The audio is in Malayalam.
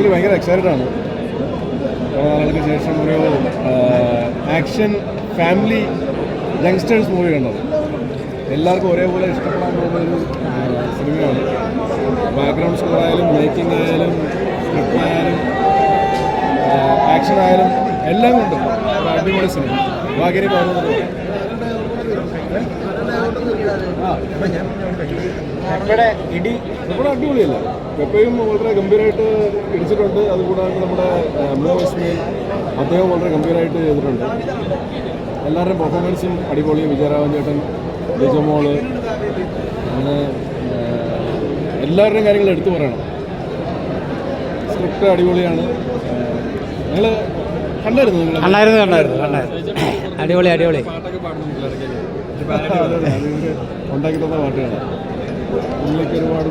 ആക്ച്വലി ഭയങ്കര എക്സൈറ്റഡ് ആണ്. കുറേ നാളുകൾക്ക് ശേഷം ഒരു ആക്ഷൻ ഫാമിലി യങ്സ്റ്റേഴ്സ് മൂവി കണ്ടത്. എല്ലാവർക്കും ഒരേപോലെ ഇഷ്ടപ്പെടാൻ പോകുന്നൊരു സിനിമയാണ്. ബാക്ക്ഗ്രൗണ്ട് സ്കോർ ആയാലും മേക്കിംഗ് ആയാലും സ്ക്രിപ്റ്റ് ആയാലും ആക്ഷൻ ആയാലും എല്ലാം കൊണ്ടും ഒരു അടിപൊളി സിനിമ. ഭാഗ്യരി പറയുന്നത് ഇവിടെ അടിപൊളിയല്ല. പെപ്പയും വളരെ ഗംഭീരമായിട്ട് ഇടിച്ചിട്ടുണ്ട്. അതുകൂടാതെ നമ്മുടെ ഇസ്മയിൽ അദ്ദേഹം വളരെ ഗംഭീരമായിട്ട് ചെയ്തിട്ടുണ്ട്. എല്ലാവരുടെയും പെർഫോമൻസും അടിപൊളി. വിജയരാഘവൻ ചേട്ടൻ, ലിജമോള്, അങ്ങനെ എല്ലാവരുടെയും കാര്യങ്ങൾ എടുത്തു പറയണം. സ്ക്രിപ്റ്റ് അടിപൊളിയാണ്. നിങ്ങൾ കണ്ടായിരുന്നു? അടിപൊളി ഉണ്ടാക്കി തന്ന പാട്ടുകളാണ്. ഇതിലേക്ക് ഒരുപാട്